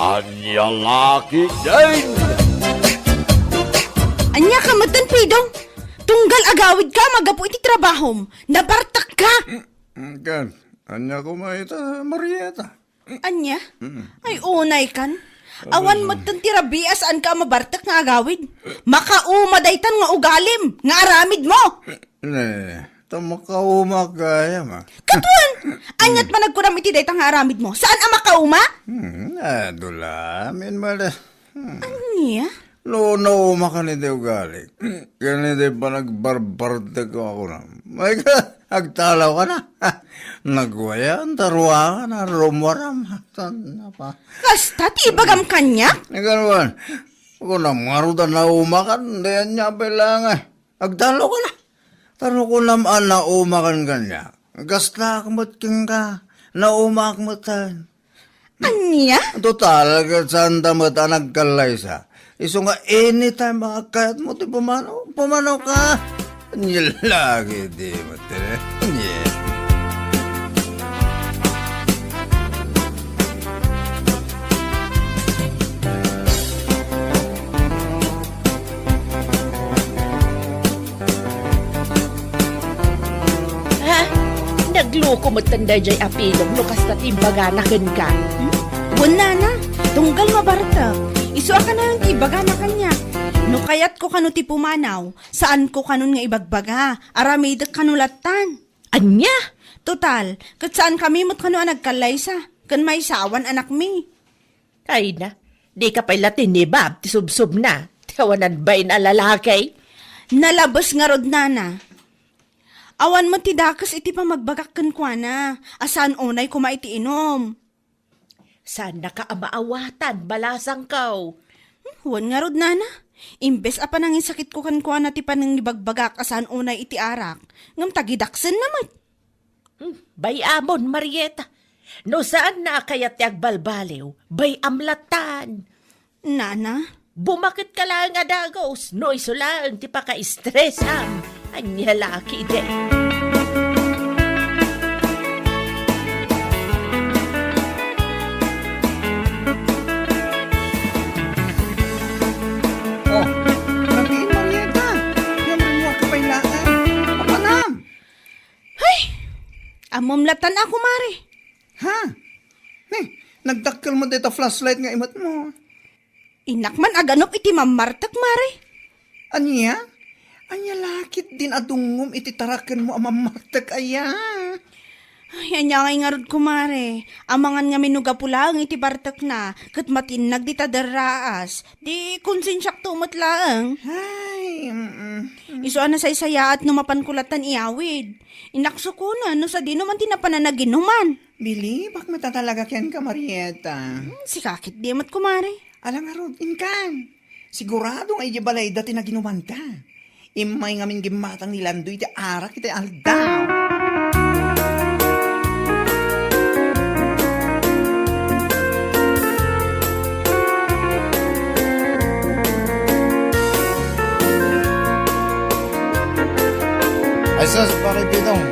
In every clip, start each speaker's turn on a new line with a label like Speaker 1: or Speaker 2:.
Speaker 1: Anya laki din!
Speaker 2: Anya ka magtanpidong. Tunggal agawid ka, magapu iti trabahom. Nabartak ka.
Speaker 3: Kan, anya ko maita, Marieta.
Speaker 2: Anya? Ay, unay kan. Awan magtantirabi asaan ka mabartak nga agawid. Makauma-daytan nga ugalim, nga aramid mo.
Speaker 3: Tamakauma kaya ma.
Speaker 2: Katuan! Anyat man nagkunam iti daytan nga aramid mo. Saan ang makauma?
Speaker 3: Dulamin mala.
Speaker 2: Anya?
Speaker 3: No, makani de ugali. Kani de pa nagbarbarte ko ako na. May ka, agtalaw ka na. Nagwayan, taruangan, rumwaram. Saan pa?
Speaker 2: Kasta ti ibagam kanya?
Speaker 3: Naganuan, ako na marudan na umakan, dayan niya bilang agtalaw ka na. Taro ko naman na umakan kanya. Gasta akmat ka, na umakmatan.
Speaker 2: Anya?
Speaker 3: Total, saan tamat nagkalay sa. Iso nga anytime makakayat mo, di pumanaw ka. Nilagi, di mo, tira. Yeah.
Speaker 4: Ha? Nagloko mo tanda jay apilong lukas na timbaganakan ka.
Speaker 2: Wala na. Tunggal mabartak. Isuwa ka na yung tibaga na kanya. No kayat ko kano ti pumanaw, saan ko kanon nga ibagbaga, aramidak kanulatan.
Speaker 4: Anya?
Speaker 2: Total, kat saan kami mo't kano nagkalaysa, kan may sawan anak mi.
Speaker 4: Ay na, di ka pala tinibab, tisubsob na. Tawanan ba'y na lalaki?
Speaker 2: Nalabas nga rod nana. Awan mo ti dakas iti pa magbagak kan kwa na, asan onay kuma iti inom.
Speaker 4: Saan nakaamaawatan, balasang kaw?
Speaker 2: Huwan nga rod nana. Imbes apa nangin sakit ko kan kwa na ti panang ibagbagak asan unay iti arak. Ngam tagidaksen naman.
Speaker 4: Bay amon, Marieta. No saan na kayat yag balbaliw, bay amlatan.
Speaker 2: Nana?
Speaker 4: Bumakit ka lang nga dagos, no iso lang ti paka-stress am. Anya laki de.
Speaker 3: Oh, sabihin Marieta. Yan rin mo kapailaan. Papanam.
Speaker 2: Amomlatan ako, Mari.
Speaker 3: Ha? Nagdakkel mo dito flashlight nga imat mo.
Speaker 2: Inakman aganop iti mamartak, Mari.
Speaker 3: Anya? Anya lakit din adungom iti taraken mo amamartak aya.
Speaker 2: Ay, anya nga rod ko, Mari. Amangan nga minuga pulang iti bartak na, kat matinag di tadaraas. Di konsensyak tumot lang.
Speaker 3: Ay,
Speaker 2: Isuan na sa isaya at numapan kulatan iawid. Inakso ko na, no sa di naman tinapananaginuman.
Speaker 3: Bili, bak matatalaga ken ka, Marieta.
Speaker 2: Si kakit di mat ko, Mari.
Speaker 3: Alam nga rod, inkan. Sigurado nga iti balay dati na ginuman ka. Imay ngamin gimatang nilando iti arak iti aldaw.
Speaker 5: Ay sus, pakipitong.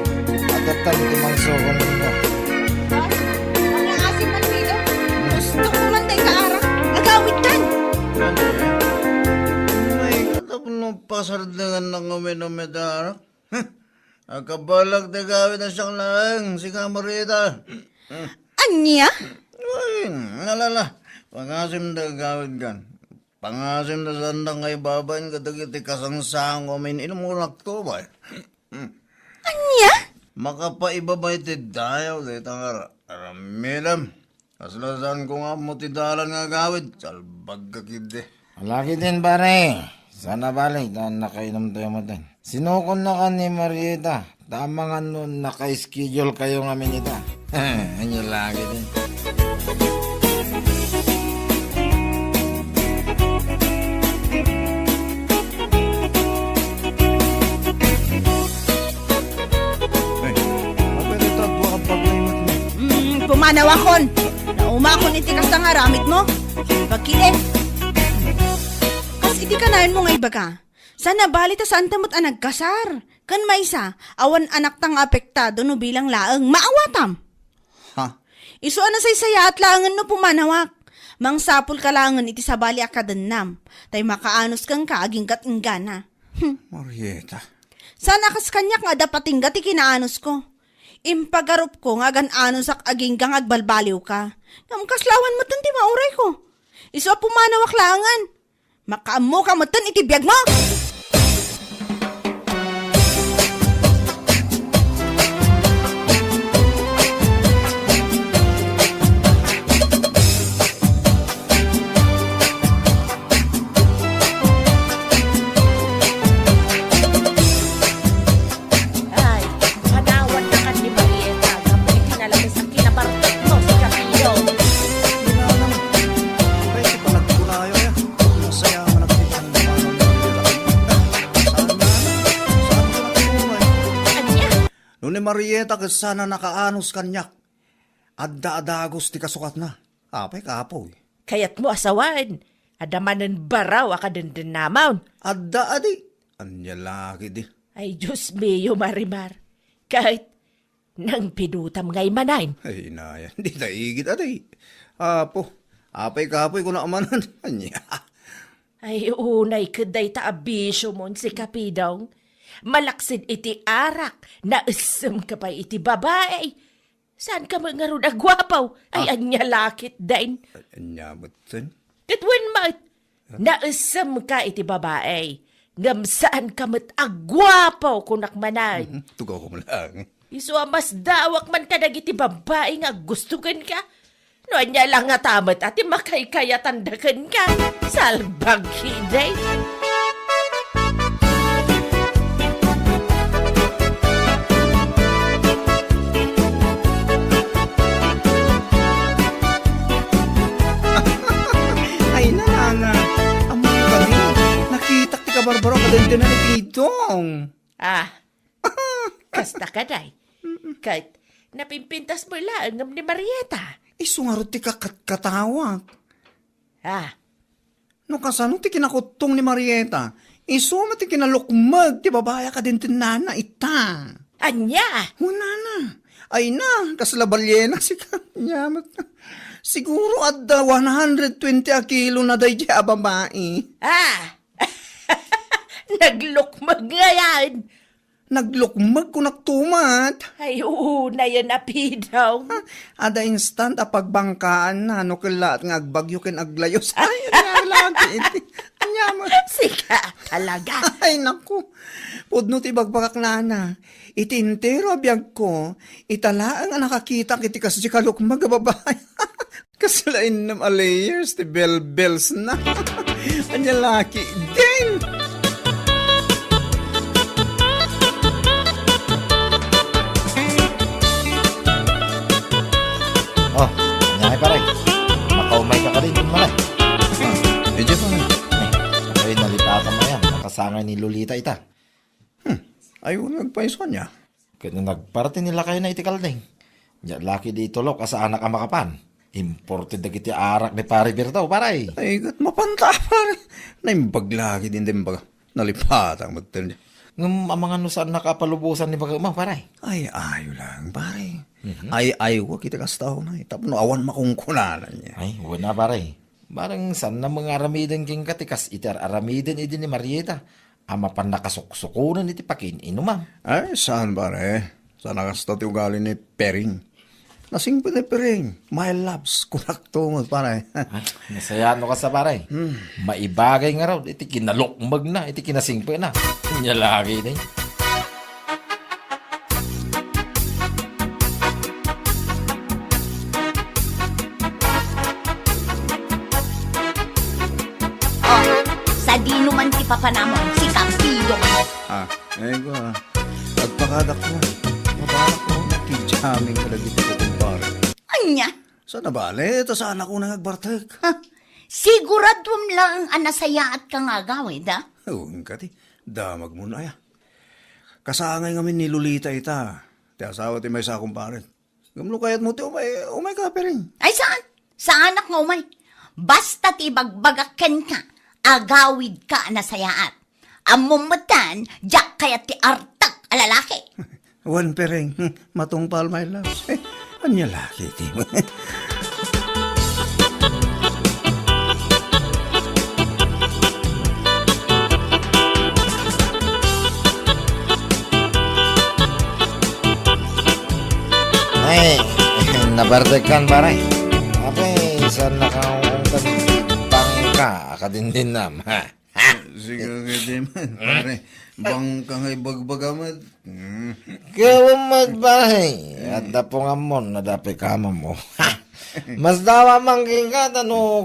Speaker 5: Agatan iti mangsokong mo.
Speaker 2: Mga asin man dito. Gusto ko man tayo kaarak. Agawid kan.
Speaker 3: May katapon pasar dengan nang uminomedara. Akabalag na gawin na siyang lang, si Kamarita.
Speaker 2: Anya?
Speaker 3: Ay, nalala. Pangasim na gawin kan. Pangasim na sandang ay babain kadagiti kasangsang umin inumunak to ba?
Speaker 2: Anya?
Speaker 3: Makapaibabay ti dayaw dito nga ramilam. Kaslasan ko nga mo ti dalan nga gawid. Salbag kakide.
Speaker 5: Malaki din pare. Sana balik na nakainom tayo mo din. Sinukon na ka ni Marieta. Tama nga nun naka-schedule kayo nga minita. Anya lagi din.
Speaker 2: Pumanawakon. Naumakon iti kas nga ramit mo. Bagkili. Kas iti kanayon mo nga ibaga. Sana bali ta saan tamot ang nagkasar. Kan maysa, awan anak tang apektado no bilang laeng maawatam.
Speaker 3: Ha?
Speaker 2: Isu na say saya at laangan no pumanawak. Mang sapul kalangan iti sabali akadanam. Tay makaanos kang kaaging katinggana.
Speaker 3: Marieta.
Speaker 2: Sana kas kanyak nga dapat tingga ti kinaanos ko. Impagarup ko nga gan-anos ak aging gang agbalbaliw ka. Ngam kaslawan mo ti mauray ko. Iso pumanawak langan. Makaamo ka mo iti biyag mo.
Speaker 4: Ay, manawan na ka ni Marieta. Gamoy tinalagay sa kinabartot mo sa kapiyo.
Speaker 3: Wala naman. Ay, ito pa nagkunayo ya. Masaya mo nagtitang paano ni Marieta. Saan na? Saan ka nakuha?
Speaker 4: Anya?
Speaker 3: Noon ni Marieta kasi sana nakaanos kanyak. Adda-adagos ti kasukat na. Apay kapoy.
Speaker 4: Kayat mo asawan. Adamanan baraw akadenden namaw.
Speaker 3: Adda-adi. Anya laki di.
Speaker 4: Ay, Diyos miyo, Marimar. Kahit nang pinutam ngay manayin.
Speaker 3: Ay, inaya. Hindi na igit adi. Apo. Apay kapoy ko na amanan. Anya.
Speaker 4: Ay, unay kaday ta abisyo mon si Kapidong. Malaksid iti arak, naisem ka pa iti babae. Saan ka mga ron agwapaw? Ay, anya lakit dain.
Speaker 3: Anya mutin.
Speaker 4: Katwan mat, naisem ka iti babae. Ngam saan ka mat agwapaw kunak manay.
Speaker 3: Tugaw ko mo lang.
Speaker 4: Iso mas dawak man ka iti babae nga gustukan ka. No, anya lang nga tamat ati makaykaya tandakan ka. Salbag hiday.
Speaker 3: Ay, nana. Amo ka din. Nakita ti ka barbaro ka din na ni Pitong.
Speaker 4: Ah, kasta ka day. Kahit napimpintas mo lang ngam ni Marieta.
Speaker 3: Isungarot ti katawag.
Speaker 4: Ah,
Speaker 3: No kasano ti kinakutong ni Marieta. Iso ti kinalukmag ti babaya ka din tinana ita.
Speaker 4: anya.
Speaker 3: Huna na. Ay na, kaslabalyena si kanya. Siguro adda 120 a kilo na day di a babae.
Speaker 4: Ah, naglukmag nga yan.
Speaker 3: Naglukmag ko naktumat.
Speaker 4: Ay, oo, na yan apidaw.
Speaker 3: Ada instant a pagbangkaan na no kilat nga agbagyo ken aglayos. Ay, lagi iti. Anya mo.
Speaker 4: Sika talaga.
Speaker 3: Ay, naku. Pudno ti bagbagak nana. Itintero abiyag ko. Italaang ang nakakita kiti kasi kalukmag a babae. Kasalain nam a layers ti bells na. Anya laki din.
Speaker 5: Oh, nyay pare. Makaumay ka rin din malay.
Speaker 3: Medyo pa.
Speaker 5: Ay, nalipatan mo yan. Nakasangay ni Lolita ita.
Speaker 3: Ayaw nagpaiso niya.
Speaker 5: Kaya nagparati nila kayo na itikalding. Diyan laki di tulok asa anak ang makapan. Imported na kiti arak ni pare Birtaw, paray.
Speaker 3: Ay, gat mapanta pare. Naimbag lagi din baga. Nalipatang magtal niya.
Speaker 5: Ngam ang mga nusaan nakapalubusan ni baga mo, paray.
Speaker 3: Ay, ayaw lang pare. Ay, ayaw kita kastaw na. Tapno awan makungkunanan niya.
Speaker 5: Ay, wala paray. Barang san na mga aramiden king katikas itar aramiden idi ni Marieta. Ama pan nakasuksukunan iti pakin inumam.
Speaker 3: Ay, saan pare? Saan nakastaw ti ugali ni Pering? Nasing pa ni Pering. My loves, kunak tungod pare.
Speaker 5: Ay, nasayano ka sa paray. Maibagay nga raw, iti kinalukmag na, iti kinasingpe na. Nya lagi na yun.
Speaker 6: Sa di naman ti papanamon si Campido.
Speaker 3: Ay ko Nagpakadak ko. Mabalak ko nakijaming kalagiti ko kung pare.
Speaker 6: Anya,
Speaker 3: Sana bale? Ito saan ako nagbartek?
Speaker 6: siguradom lang ang nasaya at kang agawid, ha?
Speaker 3: Ewan ka ti. Damag mo na ya. Kasangay ngamin ni Lolita ita. Ti asawa ti may sa kumparet. Gamlo kayat mo ti umay ka pa rin.
Speaker 6: Ay, saan? Sa anak nga umay. Basta ti bagbagaken ka, agawid ka nasayaat. Amumatan, jak kaya ti artak alalaki.
Speaker 3: Wan pereng, matungpal my loves. Anya laki ti mo.
Speaker 5: nabartekan pare. Okay, saan nakaungkan bangka akadindin nam, ha?
Speaker 3: Sige, di man, pare. Bang ka ngay bagbagamat.
Speaker 5: Kawamad pare. At dapungan mo, nadapi kama mo. Ha? Mas dawa mangking ka,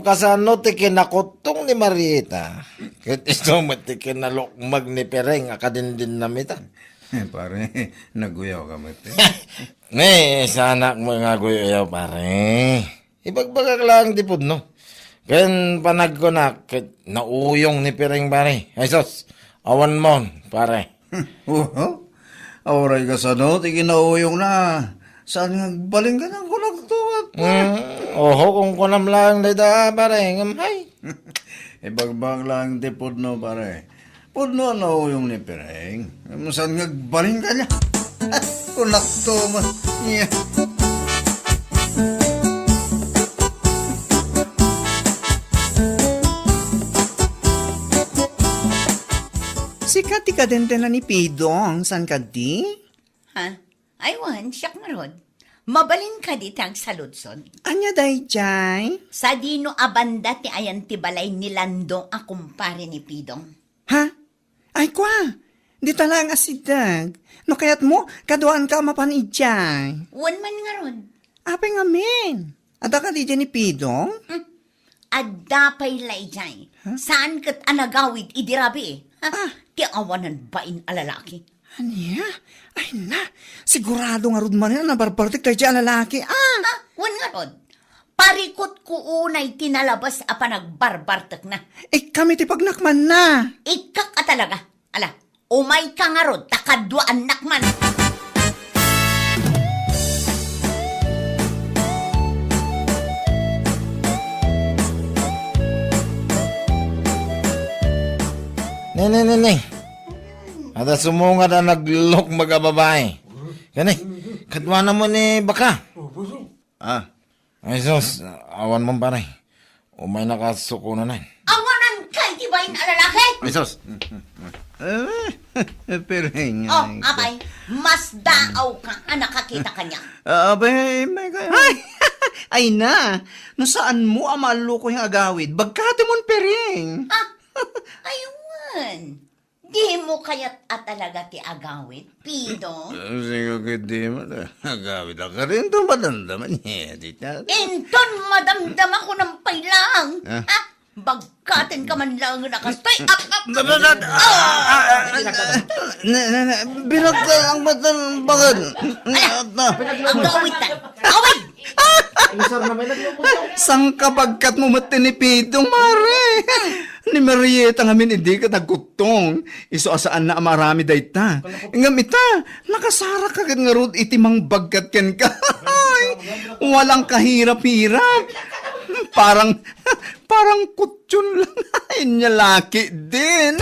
Speaker 5: kasano tikin akotong ni Marieta. Kahit ito matikin na lukmag ni Pereng, akadindin namita.
Speaker 3: Pare, naguyaw ka mati.
Speaker 5: Sa anak mo nga guyaw, pare. Ibagbagag lang dipod, no? Kaya panag ko na, nauyong ni Pereng, pare. Ay, sos, awan mo, pare.
Speaker 3: Oo. Auray ka sa no, tikinauyong na. Saan nga baling ka ng kulagtuwat?
Speaker 5: Oho, kung kunam lang dada, pare. Ngamay.
Speaker 3: Ibagbag lang di pudno, pare. Pudno na yung ni Pereng. Saan nga baling ka niya? Kulagto man. Yeah.
Speaker 7: Sikat ka din na ni Pidong, san ka di?
Speaker 6: Ha? Aywan, siyak marod. Mabalin ka ditang sa Lutson.
Speaker 7: Anya day jay?
Speaker 6: Sa dino abanda ti ayan ti balay ni Landong a kumpare ni Pidong.
Speaker 7: Ha? Ay kwa, di talang asidag. No kayat mo, kaduan ka mapanidjay.
Speaker 6: Wan man nga ron.
Speaker 7: Ape nga men. Ada ka di dyan ni Pidong?
Speaker 6: Adapay laijay. Saan kat anagawid idirabi? Ha? Ti awanan bain alalaki.
Speaker 7: Anya? Ay na, sigurado nga rod man yan na barbartik tayo dyan lalaki.
Speaker 6: Ha? Wan nga ron. Parikot ko unay tinalabas a panagbarbartak na.
Speaker 7: Kami ti pagnakman na.
Speaker 6: Ikak ka talaga. Ala, umay ka nga ron, takadwa anak man.
Speaker 5: Ne. Ada sumunga na naglok magababae. Kani, kadwa na mo ni baka.
Speaker 3: Ah,
Speaker 5: Ay sos, awan mo pare. Umay nakasuko na nan.
Speaker 6: Awanan kay di bain alalaki?
Speaker 3: ay sos. Pereng.
Speaker 6: Oh, abay, mas daaw ka ang nakakita kanya.
Speaker 3: Abay, may kaya.
Speaker 7: Ay na, no saan mo amalo ko yung agawid? Bagkate mon Pereng.
Speaker 6: Ha? Aywan. Di mo kaya't talaga ti agawit, Pido.
Speaker 3: Sige ka di mo na. Agawid ka rin ito madamdaman niya.
Speaker 6: Inton madamdam ako ng pailang. Ha? Bagkatin ka man lang nakastay.
Speaker 3: Bilag ka ang matan bagad.
Speaker 6: Agawit tan. Away!
Speaker 7: Sang kabagkat mo matinipidong, mare. Ni Marieta ngamin hindi ka nagkutong. Iso asaan na marami dayta. Ngam ita, nakasara ka nga rod itimang bagkat ken ka. Walang kahirap-hirap. Parang kutsyon lang. Inya laki din.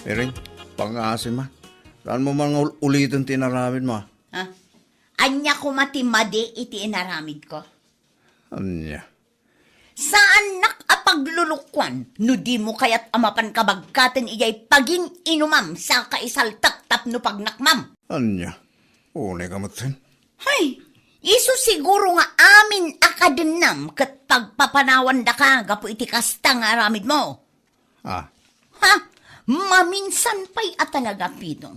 Speaker 3: Pereng, pangasin ma. Saan mo mga ulitin tinaramid mo?
Speaker 6: Ha? Anya ko matimadi iti inaramid ko.
Speaker 3: Anya?
Speaker 6: Saan nakapaglulukwan, no di mo kaya't amapan kabagkatan iyay paging inumam sa kaisaltak tapno pagnakmam.
Speaker 3: Anya? Unay ka matin.
Speaker 6: Hay, iso siguro nga amin akadenam kat pagpapanawan da ka gapo iti kasta nga aramid mo.
Speaker 3: Ah,
Speaker 6: Ha? Maminsan pa'y talaga, Pidong.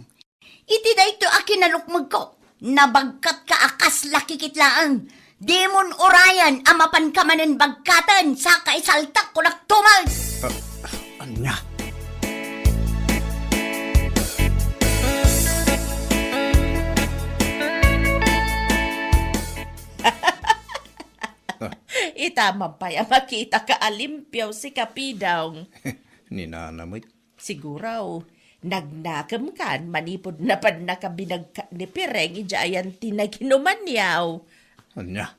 Speaker 6: Iti da ito akinalukmag ko. Nabagkat ka akas lakikitlaan. Demon orayan amapan ka manen bagkatan sa kaisaltak ko naktumal.
Speaker 3: anya?
Speaker 4: Itamang pa ya makita ka alimpyaw si Kapidong.
Speaker 3: Ninanamit.
Speaker 4: Siguro, nagnakam kan, manipod na pan nakabinagka ni Pereng, ijayan tinaginuman yaw.
Speaker 3: Anya?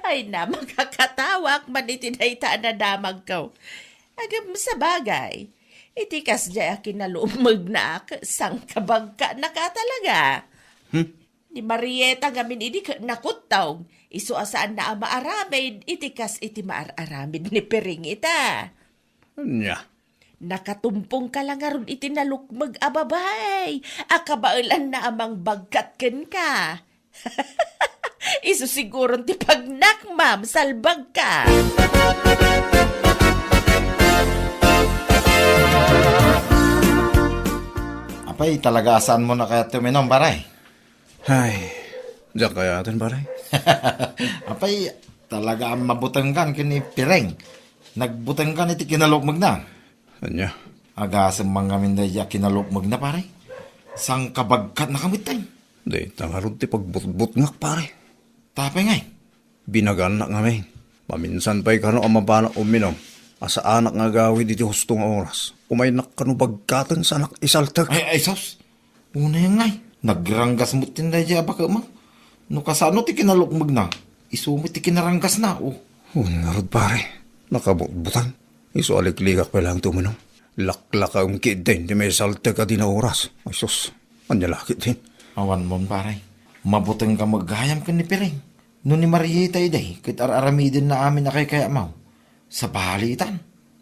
Speaker 4: Ay na, makakatawak, manitinayta na damag ko. Agam sa bagay, itikas dya kinalumag na sang kabagka na ka talaga. Ni Marieta gamin idi nakutaw, iso asaan na maaramid, itikas iti maararamid ni Pereng ita.
Speaker 3: Anya?
Speaker 4: Nakatumpong ka lang aron itinalukmag ababay. Akabailan na amang bagkatken ka. Isu siguro ti pagnak, ma'am, salbag ka.
Speaker 5: Apay, talagasan mo na kaya tuminom, paray.
Speaker 7: Ay, diyan kaya atin, pare.
Speaker 5: Apay, talaga ang mabutanggan kini pireng. Nagbutanggan iti kinalukmag na.
Speaker 7: Anya?
Speaker 5: Agasang mga mindaya kinalukmag na, pare. Sang kabagkat na kamit tayo.
Speaker 7: Di, tangarod ti pagbutbut nga, pare.
Speaker 5: Tapay ngay.
Speaker 7: Binagan na kami. Paminsan pa'y kano ang mabana uminom. Asa anak nga gawi diti hustong oras. Umay nakano bagkatan sa anak isaltag.
Speaker 5: Ay, sos. Una yung ngay. Nagranggas mo tindaya baka mo. No kasano ti kinalukmag na. Isumit ti kinaranggas na, oh.
Speaker 7: Narod, pare. Nakabutbutan. Iso alikligak pa lang tuminom. Laklaka ang kid din. Di may saltag ka din na oras. Ay, sos. Anyalakit din.
Speaker 5: Awan mo, pare. Mabutang ka maghayam ka ni Pireng. No ni Marieta iday, kit aramidin na amin na kay kaya mau. Sa balitan,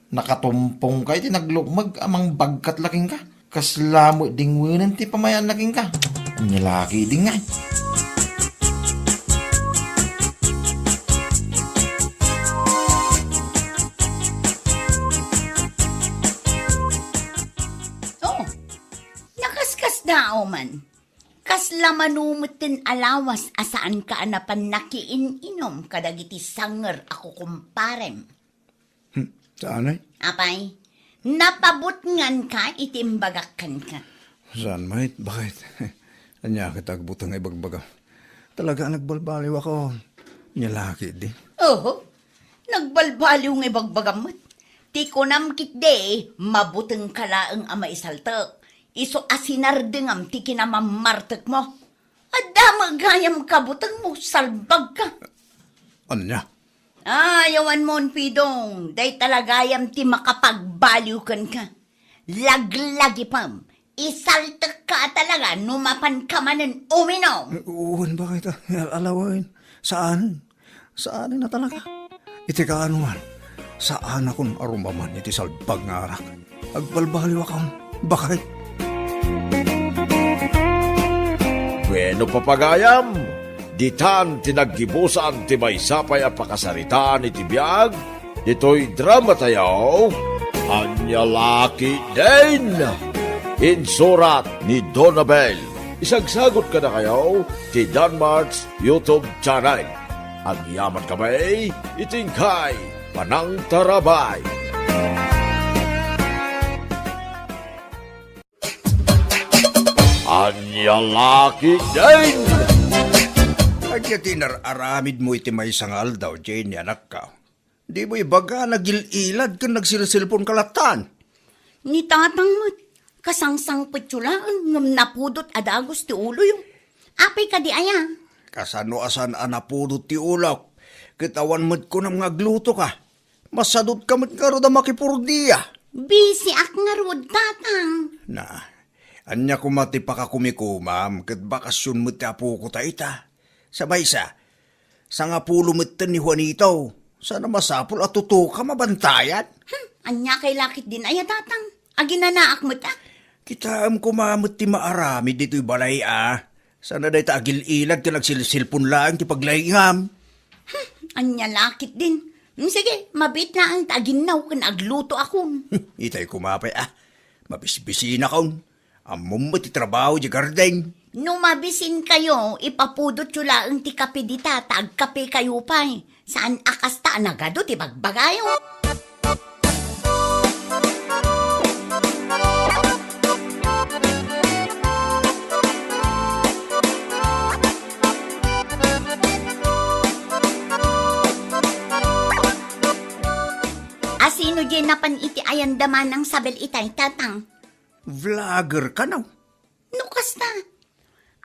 Speaker 5: nakatumpong ka iti naglukmag amang bagkat laking ka. Kaslamo dingwinan ti pamayan laking ka. Nilaki din nga.
Speaker 6: Oh, nakaskas dao man. Kasla manumutin alawas asaan ka anapan nakiin-inom kadagiti sanger ako kumparem.
Speaker 7: Saan ay?
Speaker 6: Apay, napabutngan ka itimbagakan ka.
Speaker 7: Saan, mate? Bakit? Anya kitagbutang ibagbaga. Talaga nagbalbaliw ako. Nyalaki di.
Speaker 6: Oo, nagbalbaliw ng ibagbagamot. Ti ko namkit de, mabutang kalaang ama isaltak. Iso asinardengam ti kinamamartek mo. Adda magayam kabutang mo, salbag ka.
Speaker 7: Anya?
Speaker 6: Yawan mon pidong, day talagayam ti makapagbaliw kan ka. Laglagi pam, isaltek ka talaga, numapan ka manen uminom.
Speaker 7: Uwan, bakit? Alawin. Saan? Saan na talaga? Iti ka ano man? Saan akong arumaman iti salbag nga arak? Agbalbaliw akong. Bakit?
Speaker 1: Bueno papagayam, ditan tinaggibusan ti may sapay a pakasaritaan iti biyag, dito'y drama tayo, Anyalaki din! Insurat ni Donabel. Isagsagot ka na kayo ti Danmarks YouTube channel. Agyaman kamay, itingkay, panang tarabay. Anyalaki din!
Speaker 7: Agya tinararamid mo iti may sangal daw, Jane, anak ka. Di mo ibaga nagililad ka nagsilsilpon kalatan.
Speaker 6: Ni tatang mo, kasangsang petsulaan, ngam napudot adagos ti ulo yung. Apay ka di aya.
Speaker 7: Kasano asan anapudot ti ulaw. Kitawan mo't ko nang ngagluto ka. Masadot ka mo't karo da makipurdiya.
Speaker 6: Busy ak nga rod, tatang.
Speaker 7: Na, anya kumati pa ka kumikumam, kat bakasyon mo't apo ko ta ita. Sabay sa nga pulo mo't ni Juanito. Sana masapul at tuto ka mabantayan.
Speaker 6: Anya kay lakit din aya, tatang. Aginanaak mo ta.
Speaker 7: Kita am kumamot ti maarami dito'y balay Sana dahi ta agil ilag ti nagsilsilpon lang ti paglayham.
Speaker 6: Anya lakit din. Sige, mabit na ang taginaw kan agluto akon.
Speaker 7: Itay kumapay mabisbisi na kaon. Amom mo ti trabaho di garden.
Speaker 6: No mabisin kayo, ipapudot yula ang ti kape di tatag, kape kayo pa'y. Saan akas ta nagado ti bagbagayo? Asino dyan napan iti ayandaman ng sabel itay, tatang?
Speaker 7: Vlogger ka na.
Speaker 6: No kasta?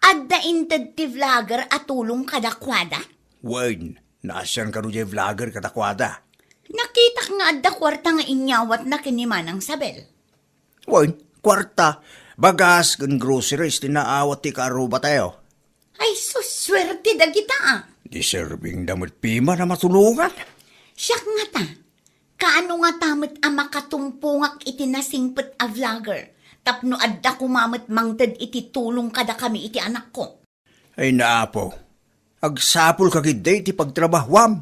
Speaker 6: Adda inted ti vlogger at tulong kadakwada?
Speaker 7: Wen, nasyan ka rin vlogger katakwada.
Speaker 6: Nakita nga adda kwarta nga inyawat na kinimanang sabel.
Speaker 7: Wen, kwarta. Bagas kan groceries tinaawat ti karuba tayo.
Speaker 6: Ay, suswerte da kita
Speaker 7: Deserving damot pima na matulungan.
Speaker 6: Siyak nga ta. Kaano nga tamit ang makatumpungak iti nasingpet a vlogger? Tapno adda kumamit mangted iti tulong kada kami iti anak ko.
Speaker 3: Ay naapo, agsapol kagiday ti pagtrabahwam.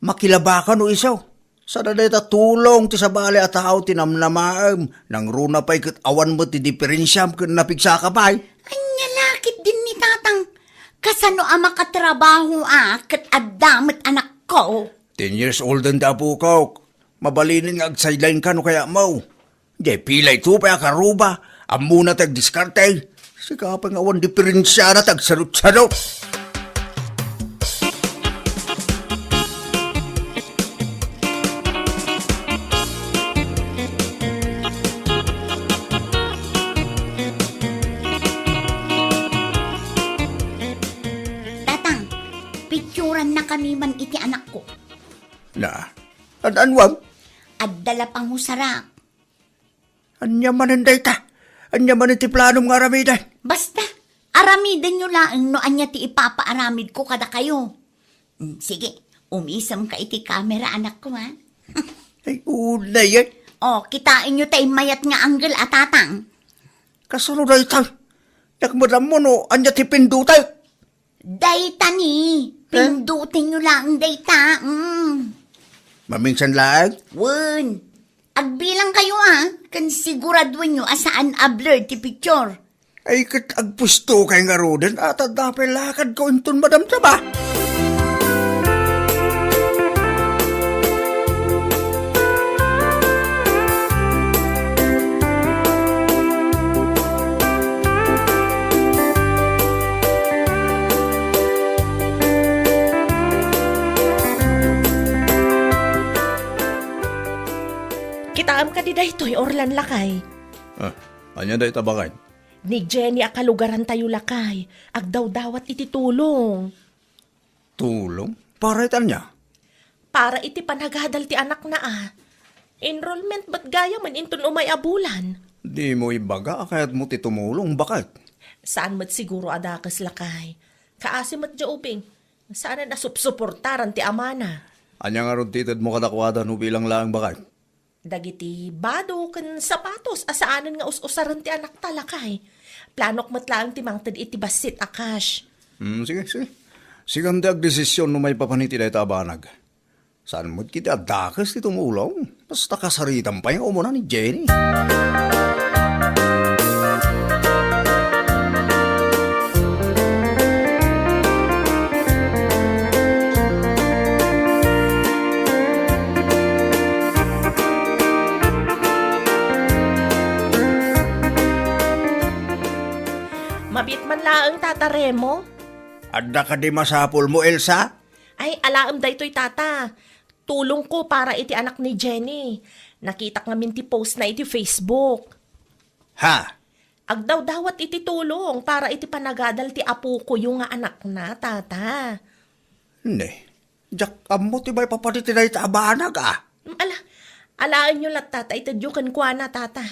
Speaker 3: Makilabakan o isaw. Sa dadayta tulong ti sabali at tao tinamnamaam. Nang runa pa'y kat awan mo ti diferensyam kung napigsa ka pa'y.
Speaker 6: Anya lakit din ni tatang. Kasano ang makatrabaho kat addamat anak ko?
Speaker 3: 10 years old ang dapo ko. Mabalinin nga agsideline ka no kaya mo. Di pilay to pa karuba. Amo na tag-diskarte. Sika pa nga awan diferensya na tag-sarot-sarot.
Speaker 6: Tatang, picturan na kami man iti anak ko.
Speaker 3: Na, anwam?
Speaker 6: Addala pang husarak.
Speaker 3: Anya mananday ta. Anya man iti planong nga ramidan.
Speaker 6: Basta, aramidan nyo lang no anya ti ipapaaramid ko kada kayo. Sige, umisam ka iti camera anak ko ha.
Speaker 3: Ay, una yan.
Speaker 6: O, kitain nyo tayo mayat nga anggel at tatang.
Speaker 3: Kasunod ay ta. Nakmadam mo no, anya ti pindutay.
Speaker 6: Dayta ni, pindutin nyo lang dayta.
Speaker 3: Maminsan lang.
Speaker 6: Wun, agbilang kayo kan siguraduin nyo asaan a-blur ti picture.
Speaker 3: Ay, kat agpusto kay nga roden at adapay lakad ko inton madam ba?
Speaker 4: Kitaam ka di daytoy orlan lakay.
Speaker 7: Anya day tabakan.
Speaker 4: Ni Jenny akalugaran tayo lakay. Agdaw-dawat iti tulong.
Speaker 7: Tulong?
Speaker 3: Para itan niya.
Speaker 4: Para iti panagadal ti anak na Enrollment ba't gaya man intun umay abulan?
Speaker 7: Di mo ibaga kaya't mo ti tumulong. Bakit?
Speaker 4: Saan mat siguro adakas lakay? Kaasi mat jauping. Saan na supsuportaran ti amana?
Speaker 7: Anya nga ron titid mo kadakwadan bilang lang bakit?
Speaker 4: Dagiti bado kan sapatos asaanan nga us-usaran ti anak talakay. Planok matlaang ti mangted iti basit akash.
Speaker 7: Sige. Sigang di agdesisyon no may papaniti day tabanag. Saan mo kita adakas ti tumulong? Basta kasaritan pa yung umuna ni Jenny.
Speaker 4: Mabit man laang tatare mo?
Speaker 3: Adda ka di masapol mo, Elsa?
Speaker 4: Ay, alaam daytoy tata. Tulong ko para iti anak ni Jenny. Nakita nga min ti post na iti Facebook.
Speaker 3: Ha?
Speaker 4: Agdaw-dawat iti tulong para iti panagadal ti apo ko yung nga anak na, tata.
Speaker 3: Hindi. Diyak amo ti bay papaniti day tabanag
Speaker 4: Alaan nyo lat, tata. Itadyukan ko na, tata.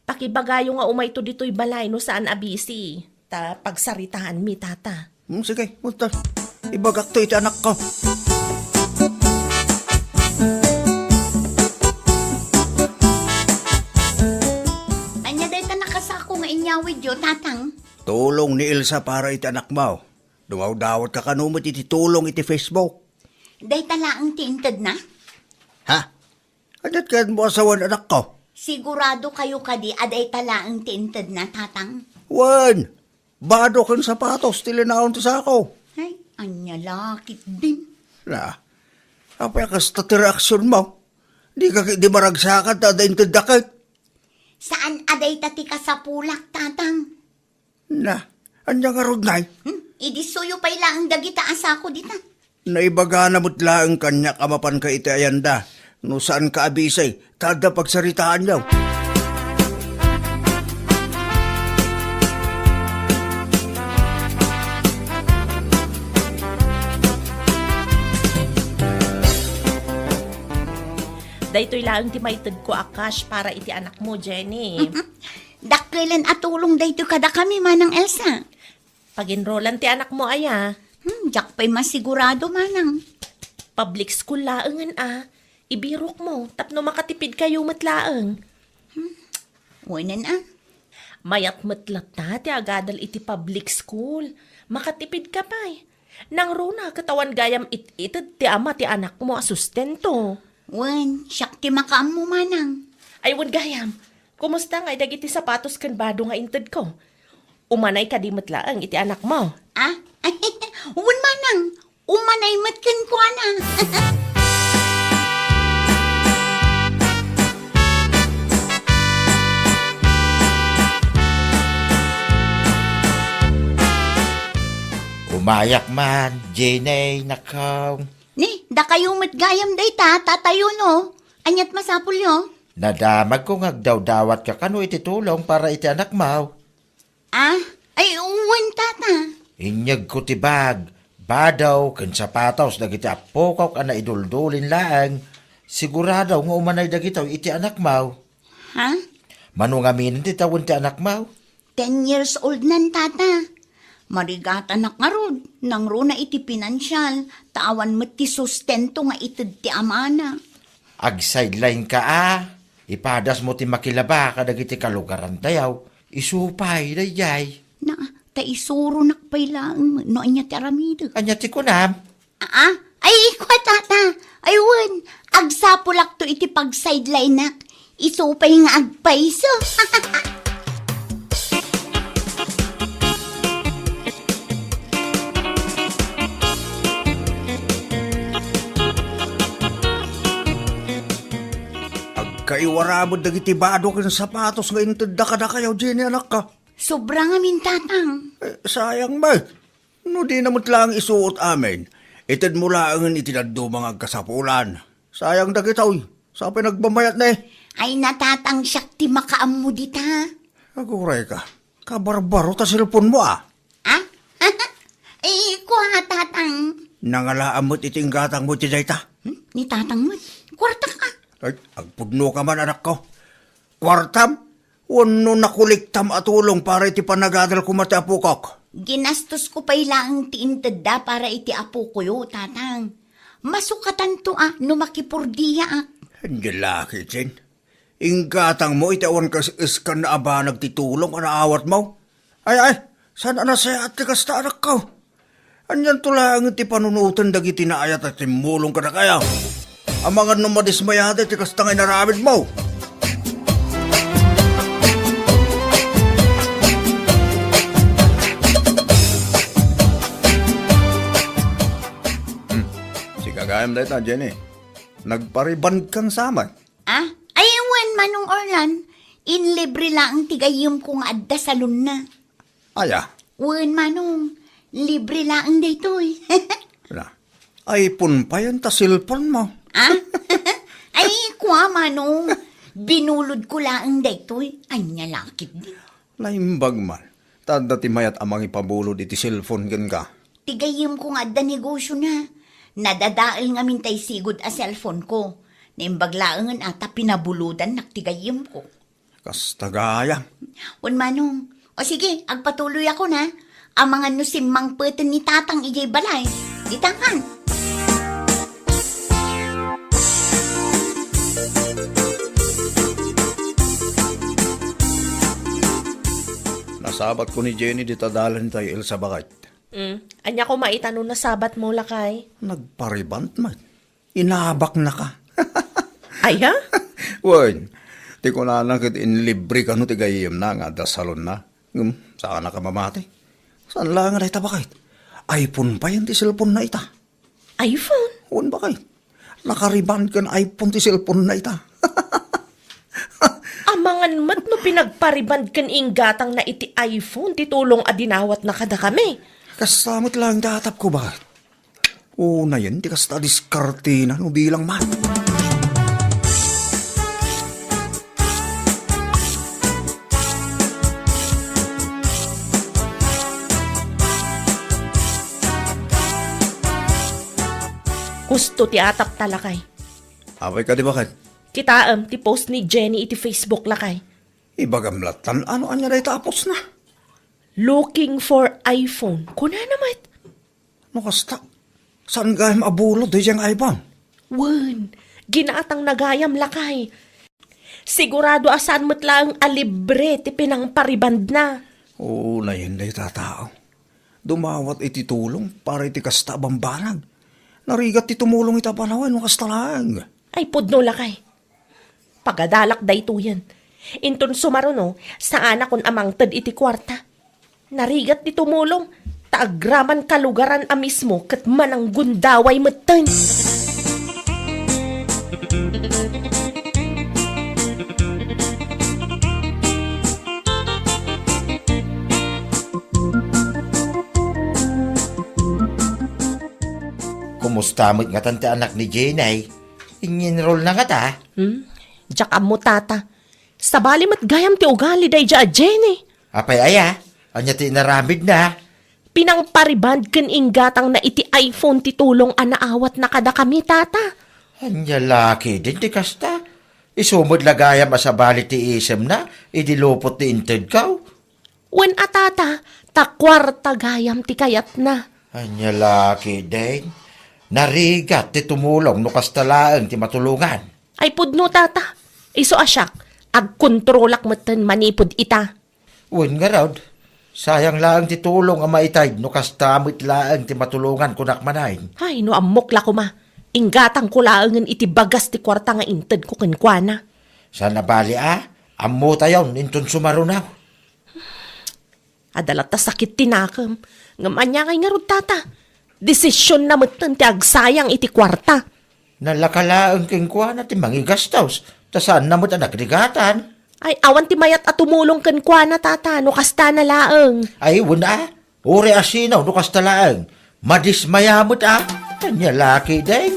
Speaker 4: Pakibagayo nga umay to dito'y balay no saan abisi. Ta pagsaritaan mi, tata.
Speaker 3: Sige, munta. Ibagak to iti anak ko.
Speaker 6: Anya dayta nakasako nga inyawid yo, tatang.
Speaker 3: Tulong ni Elsa para iti anak mo. Dumaw-dawat ka kanumot iti tulong iti Facebook.
Speaker 6: Dayta laang tinted na.
Speaker 3: Ha? Adat ka mo asawan anak ko?
Speaker 6: Sigurado kayo kadi aday talaang tinted na, tatang.
Speaker 3: Wan! Bado kang sapatos, tilinaon to sa ako.
Speaker 6: Ay, anya lakit din.
Speaker 3: Na, apay kasta ti reaksyon mo. Di maragsakan ta da intedakit.
Speaker 6: Saan aday tati ka sa pulak, tatang?
Speaker 3: Na, anya nga rod nay.
Speaker 6: Idi suyo pa'y laang dagita asako dita.
Speaker 3: Naibaga na mo't laang kanya kamapan ka iti ayanda. No saan ka abisay, tada pagsaritaan niyaw.
Speaker 4: Daytoy lang ti maited ko akash para iti anak mo, Jenny.
Speaker 6: Daklilan at tulong dayto kada kami manang Elsa.
Speaker 4: Pag-enrollan ti anak mo, aya.
Speaker 6: Jak pa'y masigurado manang.
Speaker 4: Public school laangan Ibirok mo, tapno makatipid kayo matlaang.
Speaker 6: Wanan ah.
Speaker 4: Mayat matlat na, ti agadal iti public school. Makatipid ka pa eh. Nang runa, katawan gayam itid ti ama ti anak mo asustento.
Speaker 6: Wan, siyak ti makaam mo manang.
Speaker 4: Ay, wan gayam. Kumusta nga dagiti sapatos kan bado nga intid ko? Umanay ka di matlaang iti anak mo.
Speaker 6: Ah? Wan manang. Umanay matkan ko na.
Speaker 5: Umayak man, Jenny, nakaw.
Speaker 6: Ni, da kayo matgayam day tatayo no. Anyat masapul yo.
Speaker 5: Nadamag ko ngagdaw-dawat ka kano iti tulong para iti anak mo.
Speaker 6: Ah? Ay, uwan tata.
Speaker 5: Inyag ko ti bag, badaw, kan sapatos, dagiti apokaw ka na iduldulin lang. Sigurado nga umanay dagitaw iti anak mo.
Speaker 6: Ha?
Speaker 5: Manungamin ti tawon ti anak mo.
Speaker 6: 10 years old nan tata. Marigata nak nga rod. Nang ro na iti pinansyal. Tawan mo ti sustento nga itid ti amana.
Speaker 5: Ag-sideline ka Ipadas mo ti makilaba ka dagiti kalugaran tayaw. Isupay dayay.
Speaker 6: Na, taisuro nakpailang no anya ti aramido.
Speaker 5: Anya ti kunam.
Speaker 6: Ah? Ay, kwa tata. Aywan, agsapulak to iti pag-sideline nak. Isupay nga agpaiso.
Speaker 3: Kaiwaramod dagiti bado ken sapatos nga inted da kada kayaw, Jenny, anak ka.
Speaker 6: Sobrang amin tatang.
Speaker 3: Sayang ba? No di namot lang isuot amin. Ited mo lang itinaddo mga kasapulan. Sayang da kita, uy. Sa pinagbamayat na eh.
Speaker 6: Ay natatang siyak ti makaam mo dita.
Speaker 3: Aguray ka. Kabarbaro ta silpon mo
Speaker 6: Ah? Ay, kuha tatang.
Speaker 3: Nangalaan mo't iting gatang mo ti dayta.
Speaker 6: Ni tatang mo. Kwarta ka.
Speaker 3: Ay, agpudno ka man, anak ko. Kwartam? Wano nakuliktam at ulong para iti panagadal ko mati apukok.
Speaker 6: Ginastos ko pa ilang tiinted da para iti apo ko yo, tatang. Masukatan to no makipurdiya
Speaker 3: Hindi laki, Jen. Inggatang mo, itawan ka iskan na aba nagtitulong anaawat mo. Ay, saan na saya at kasta anak ko? Anyan tulang iti panunutan dagiti naayat at timulong ka na kaya. Ang mga numadismayada iti kasta ngay naramid mo. Si kagayam dahil na, Jenny. Nagpariband kang saman.
Speaker 6: Ah? Ay, wen manong Orlan. Inlibre lang ang tigayom kong adda salon na.
Speaker 3: Aya,
Speaker 6: Wen manong. Libre lang ang daytoy.
Speaker 3: na. Ay, punpayan ta silpon mo.
Speaker 6: Ah? Ay, kwa manong. Binulod ko lang ang daytoy. Anya lakit din.
Speaker 3: Naimbag man. Tanda ti mayat amang ipabulod iti cellphone gan ka.
Speaker 6: Tigayom kong adda negosyo na. Nadadaal nga mintay sigod a cellphone ko. Naimbaglaangan ata pinabuludan naktigayom ko.
Speaker 3: Kastagaya.
Speaker 6: Wen manong. O sige, agpatuloy ako na. Ang mga nusimang peten ni tatang ijay balay. Ditangan.
Speaker 3: Nasabat ko ni Jenny di tadalan tayo Elsa bakit.
Speaker 4: Anya ko maitanong na sabat mo lakay.
Speaker 3: Nagparibant man. Inabak na ka.
Speaker 4: Ay ha?
Speaker 3: Wen, ti ko na nakit inlibre ka no ti gayim na nga da salon na. Saan na ka mamati? Saan lang nga ita bakit? iPhone pa yan ti cellphone na ita.
Speaker 4: iPhone?
Speaker 3: Wen bakit? Nakariband kan iPhone ti cellphone na ita.
Speaker 4: Amangan mat no pinagpariband kan inggatang na iti iPhone, titulong adinawat na kada kami.
Speaker 3: Kasamot lang datap ko ba? Una yan, di kasta diskarte na no bilang man.
Speaker 4: Gusto ti atap talakay.
Speaker 3: Away ka di bakit?
Speaker 4: Kitaam ti post ni Jenny iti Facebook lakay.
Speaker 3: Ibagamlatan, ano anya na itapos na?
Speaker 4: Looking for iPhone. Kuna naman.
Speaker 3: No kasta, saan gayam abulo di siyang iPhone?
Speaker 4: Wan, Ginatang nagayam lakay. Sigurado asan mo't lang alibre ti pinang pariband na.
Speaker 3: Oo, na yun day tatao. Dumawat iti tulong para iti kasta bambanag. Narigat ti tumulong ita panawan mo kastalang.
Speaker 4: Ay pudno lakay. Pagadalak dayto yan. Inton sumaruno, saan akong amangtad iti kwarta. Narigat ti tumulong, taagraman kalugaran a mismo kat manang gundaway matan.
Speaker 5: Kumusta mo't nga tante anak ni Jenay? Inginroll na nga ta.
Speaker 4: Diyak mo tata. Sa bali mat gayam ti ugali day dya Jenny.
Speaker 5: Apay aya, anya ti naramid na.
Speaker 4: Pinang pariband ken inggatang na iti iPhone ti tulong anaawat na kada kami tata.
Speaker 5: Anya laki din ti kasta. Isumod lagayam asabali ti isem na, idilupot ti inted kaw.
Speaker 4: Wen atata, takwarta gayam ti kayat na.
Speaker 5: Anya laki din. Narigat ti tumulong no kastalaan ti matulungan.
Speaker 4: Ay pudno tata. Iso asyak, agkontrolak matan manipod ita.
Speaker 5: Wen nga raw, sayang lang ti tulong ang maitay no kastamit lang ti matulungan kunak manayin.
Speaker 4: Ay no amok la ko ma. Inggatang ko laangan iti bagas ti kwarta nga inted ko kenkwana.
Speaker 5: Sana bali ammo tayon inton sumarunaw.
Speaker 4: Adalat ta sakit tinakam. Ngamanya kay nga rod tata. Desisyon na matan ti agsayang iti kwarta.
Speaker 5: Nalakalaan king kuana ti mangigastaws. Tasaan na mo't anak rigatan.
Speaker 4: Ay awan ti mayat at tumulong kenkwana tata no kasta na laeng.
Speaker 5: Ay wala. Uri asinaw no kastalaan. Madismayamot Kanya laki din.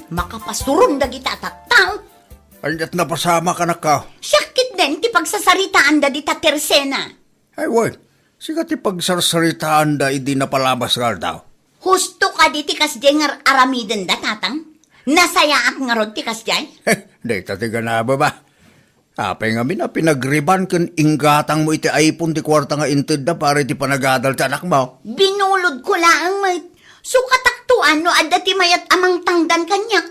Speaker 6: Makapasurong dagita tattang.
Speaker 3: Andat na pasama ka na ka.
Speaker 6: Sakit din ti pagsasaritaan da di ta tersena.
Speaker 3: Ay, wen. Sigat ti pagsarsaritaan da idi na palabas ka daw.
Speaker 6: Husto ka di ti kasjengar aramiden da tatang. Nasayaak nga rod ti kasjay.
Speaker 3: Day tatiga na ba ba? Apay nga na pinagriban ken inggatang mo iti iPhone ti kwarta nga inted da para iti panagadal ti anak mo.
Speaker 6: Binulod ko laang may sukataktuan no adda ti mayat amang tangdan kanyak.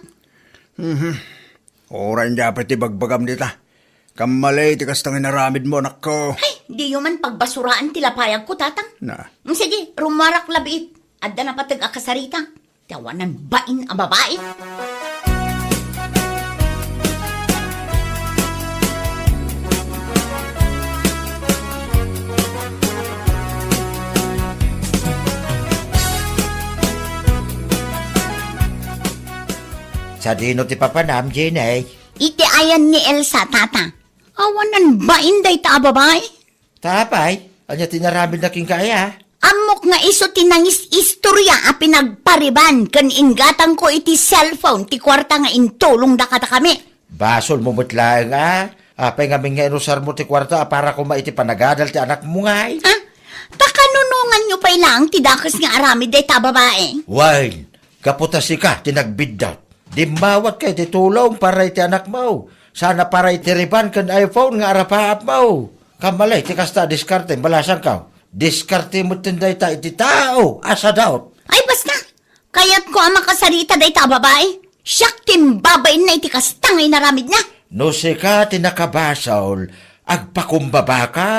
Speaker 3: Oran dapat ti bagbagam dita. Kamalay ti kastang inaramid mo, anak ko.
Speaker 6: Ay, di man pagbasuraan ti lapayag ko tatang.
Speaker 3: Na.
Speaker 6: Sige, rumarak labiit. Adda na patag akasarita. Tawanan bain ang babae.
Speaker 5: Sa dino ti papanam, Jenay.
Speaker 6: Iti ayan ni Elsa, tata. Awanan bain day ta babae.
Speaker 5: Tapay, anya tinaramid na king kaya.
Speaker 6: Amok nga iso tinangis istorya a pinagpariban kan inggatang ko iti cellphone ti kwarta nga intulong da kata kami.
Speaker 5: Basol mo mutlaeng Apay nga nga inusar mo ti kwarta para kuma iti panagadal ti anak mo nga
Speaker 6: Ha? Takanunungan nyo pa ilang ti dakas nga aramid day ta babae.
Speaker 5: Wine, kaputasi ka, tinagbiddat. Dimawat kay ti tulong para iti anak mo. Sana para iti riban kan iPhone nga arapaap mo. Kamalay, ti kasta diskarte, balasan ka. Diskarte mo tinday ta iti tao, asa daw.
Speaker 6: Ay basta, kayat ko ang makasarita day ta babae. Siyak timbabay na iti kastangay naramid na.
Speaker 5: No si ka tinakabasaol, agpakumbaba ka.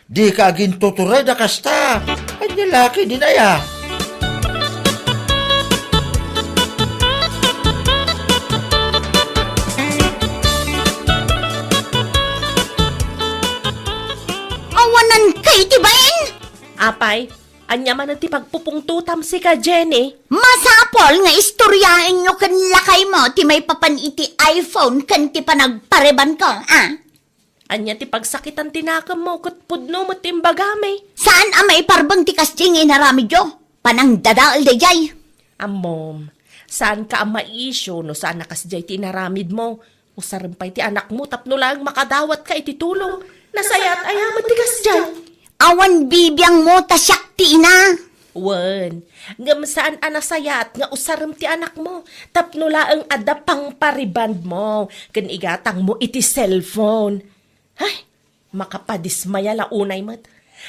Speaker 5: Di ka aging tuturay na kasta. Ay nilaki din aya.
Speaker 6: Awanan kay tibain.
Speaker 4: Apay, anya man ti pagpupungtutam si ka Jenny.
Speaker 6: Masapol nga istoryain nyo kan lakay mo ti may papan iti iPhone kan ti panagpareban ko,
Speaker 4: Anya ti pagsakitan tinakam mo kat pudno mo timbagame.
Speaker 6: Saan ang maiparbang ti kasting inaramid yo? Panang dadaal day jay.
Speaker 4: Amom, saan ka ang maisyo no saan nakasjay tinaramid mo? Usarampay ti anak mo tapno lang makadawat ka iti tulong. Nasayat ayaman ti kasjay.
Speaker 6: Awan bibiyang mo tasyak ti ina.
Speaker 4: Wen, ngam saan anasayat nga usaram ti anak mo, tapno laeng ada pang pariband mo, kan igatang mo iti cellphone. Ay, Makapadismaya launay mat.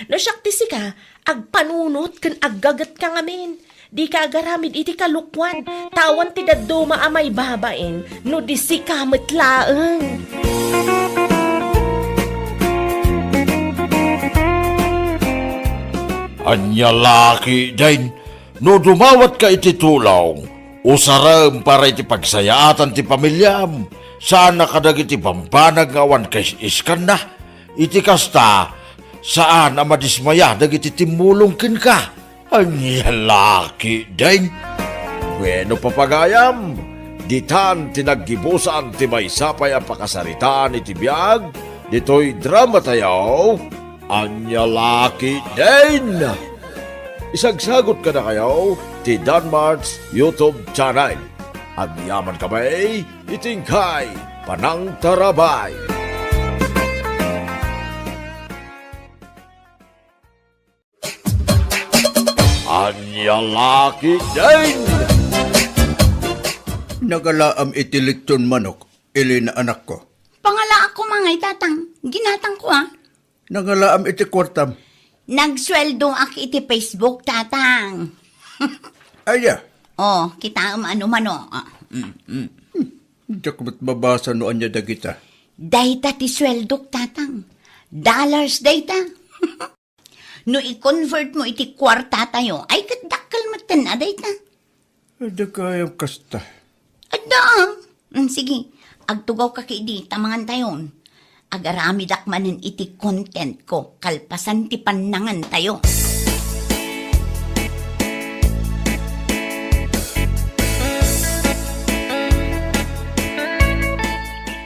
Speaker 4: No syakti si ka, agpanunot kan aggagat ka ngamin. Di ka agaramid iti kalukwan. Tawan ti daduma amay babaen. No di si ka matlaeng.
Speaker 1: Anya laki dain, no dumawat ka iti tulong, usaram para iti pagsayaatan ti pamilyam, sana kadag iti pambanag ngawan kay iskan na, iti kasta, saan ang madismaya dag iti timulong kin ka. Anya laki dain. Bueno papagayam, ditan tinaggibusan ti may sapay ang pakasaritaan iti biyag, dito'y drama tayo. Anya laki din! Isagsagot ka na kayo ti Danmar's YouTube channel. Ang yaman kamay, itingkay, panang tarabay. Anya laki din!
Speaker 3: Nagalaam iti lechon manok, ilin na anak ko.
Speaker 6: Pangala ako mga itatang. Ginatang ko
Speaker 3: Nagalaam iti kwartam.
Speaker 6: Nagsweldo ak iti Facebook, tatang.
Speaker 3: Aya,
Speaker 6: Oh, kita ano-mano.
Speaker 3: diyak mo't mabasa no anya dagita.
Speaker 6: Dayta ti sweldo, tatang. Dollars dayta. No i-convert mo iti kwarta tayo, ay kadakal matan na dayta.
Speaker 3: Ada kayang kasta.
Speaker 6: Ada. Sige, agtugaw ka kay di, tamangan tayon. Agarami dakmanen iti content ko, kalpasan ti panangan tayo.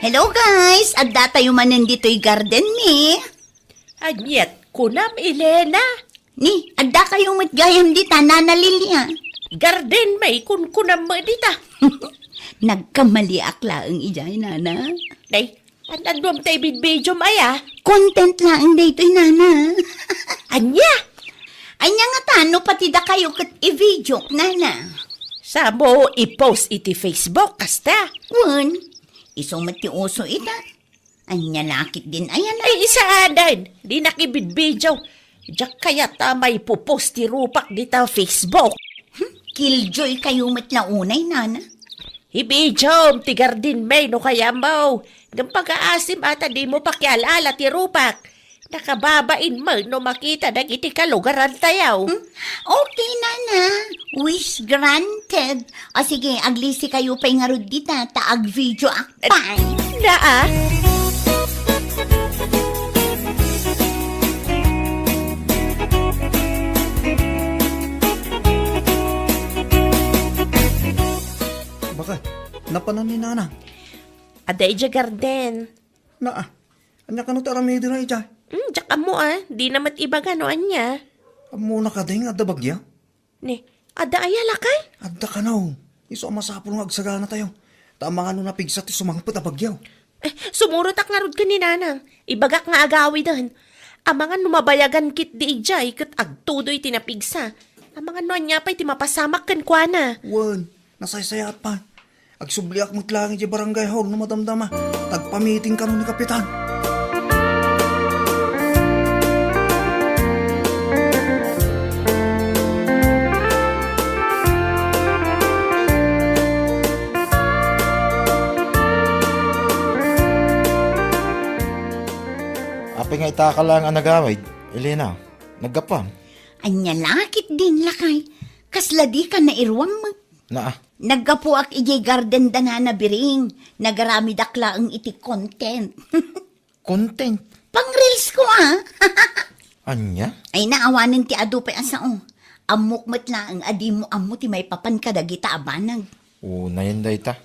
Speaker 6: Hello guys! Adda tayo manen dito'y garden ni.
Speaker 4: Anyet, kunam Elena.
Speaker 6: Ni, adda kayo matgayam di tanana Lilia.
Speaker 4: Garden may kunam mo dita.
Speaker 6: Nagkamali akla ang ijay nana.
Speaker 4: Day, anandom tayo bidbidyo maya.
Speaker 6: Content lang dito'y nana.
Speaker 4: Anya,
Speaker 6: Anya nga tano pati da kayo kat i-video nana.
Speaker 4: sa mo i-post iti Facebook, kasta.
Speaker 6: Wan, isumat ti uso ita. Anya lakit din ayan
Speaker 4: Ay, isa adan, di nakibidbidyo. Diyak kaya tamay pupost ti rupak dita Facebook.
Speaker 6: Killjoy kayo matlaunay nana.
Speaker 4: Ibidyo, ti garden may no kaya mo. Ng pag-aasim ata di mo pakialala ti rupak. Nakababain mo no makita dag iti kalugaran tayaw.
Speaker 6: Okay nana, wish granted. O sige, aglisi kayo pa'y nga rod dita, taag video akpay.
Speaker 4: Naa?
Speaker 3: Bakit? Napanan ni nana.
Speaker 4: Aday dya garden.
Speaker 3: Naa, anya ka no taramedi na ijay.
Speaker 4: Diyak mo di namat iba ganoan niya.
Speaker 3: Amo na ka ding adda bagya.
Speaker 4: Ni, ada ayala kay?
Speaker 3: Adda ka na. Iso masapol nga agsagana tayo. Tama nga no napigsa ti sumangpot a bagyaw.
Speaker 4: Sumurot ak nga rod ka ni nanang. Ibagak nga agawi dan. Amangan numabayagan kit di ijay kat agtudoy tinapigsa. Amangan no anya pa'y timapasamak kan kwa na.
Speaker 3: Wan, nasaysayat pa. Agsubliak mo't lang di barangay hall no madamdama. Tagpamiting ka no ni kapitan.
Speaker 5: Apay nga itaka lang ang nagawid. Elena, naggapam.
Speaker 6: Anya lakit din lakay. Kasla di ka na irwang mo.
Speaker 5: Naa,
Speaker 6: Naggapo ak ijay garden danana biring. Nagarami dakla ang iti content.
Speaker 5: content.
Speaker 6: Pang-reels ko
Speaker 5: Anya?
Speaker 6: Ay naawanin ti adu pa asao. Amok matla ang adi mo amo ti may papan kadagita abanag.
Speaker 5: Na yan day ta.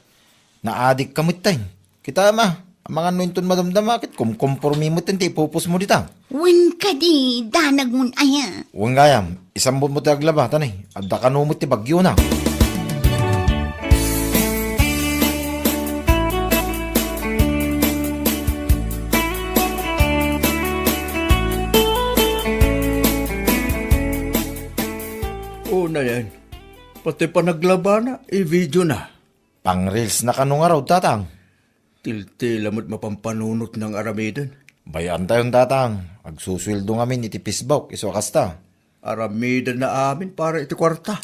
Speaker 5: Naadik ka mutay. Kita ma, ang mga nuinton madamdama kit kumkompormi mo ti ipupus mo dita.
Speaker 6: Wen ka di, danag mun aya.
Speaker 5: Huwag gayam, isang buwan mo ti aglaba, tanay. Adda ka numot ti bagyo na.
Speaker 3: Na yan. Pati pa naglaba na, i-video na.
Speaker 5: Pang reels na kanong araw, tatang.
Speaker 3: Tiltila mo't mapampanunot ng aramidan.
Speaker 5: Bayan tayong tatang. Agsusweldo ngamin iti pisbok, iso kasta.
Speaker 3: Aramida na amin para iti kwarta.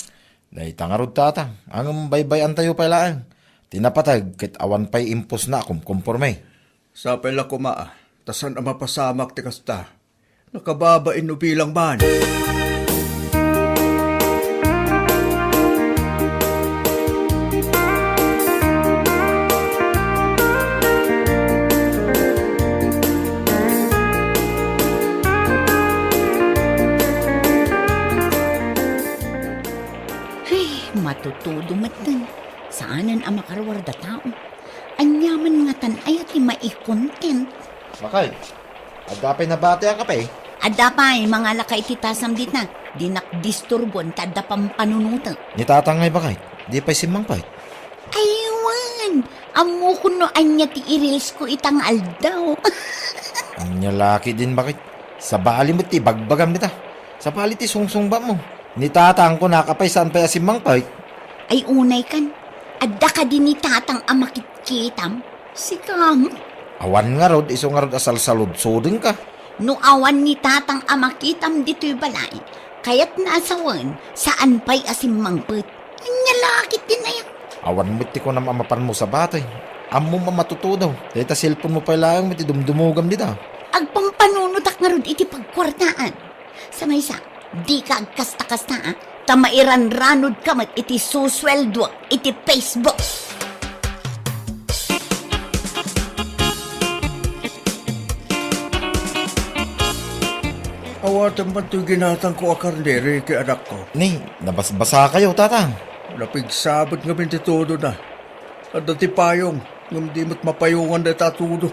Speaker 5: Dahil tangarod tatang, ang baybayan tayo pailaan. Tinapatag, kit awan pa'y impos na akong kumporme.
Speaker 3: Sa pala kumaa, tasan ang mapasamak ti kasta. Nakababain no bilang man.
Speaker 6: Ay, matutudo matan. Saanan ang makarawar da tao? Anyaman nga tanay at mai-content.
Speaker 5: Bakay, agapay na bate ang kape.
Speaker 6: Ada pa mga lakay titasam dit na. Dinak-disturbon tada pampanunuta.
Speaker 5: Ni tatangay bakay, di pa'y simang pa'y.
Speaker 6: Aywan! Amo ko no anya ti i-reels ko itang aldaw.
Speaker 5: Ang laki din bakit. Sa bali mo ti bagbagam nita. Sa bali ti sungsung ba mo. Ni tatang ko nakapay saan pa'y simang pa'y.
Speaker 6: Ay unay kan. Adda ka din ni tatang amakit-kitam. Sikam.
Speaker 5: Awan nga rod, iso nga rod asal salud-sudin ka.
Speaker 6: No awan ni tatang amakitam dito'y balay. Kaya't naasawan saan pa'y asimangpet. Anya lakit din na yan.
Speaker 5: Awan mo ti ko na mamapan mo sa batay. Amo mamatutudaw. Dahil ta cellphone mo pa lang, may ti dumdumugam dita.
Speaker 6: Agpampanunutak nga rod iti pagkwartaan. Sa maysa, di ka agkasta-kasta tamairan-ranod ka mat iti susweldo iti Facebook.
Speaker 3: Awatan man ito'y ginatang ko akarnere kay anak ko.
Speaker 5: Ni, nabasbasa kayo, tatang.
Speaker 3: Napigsabot nga binti todo na. At dati payong, ngam di mo't mapayungan na tatudo.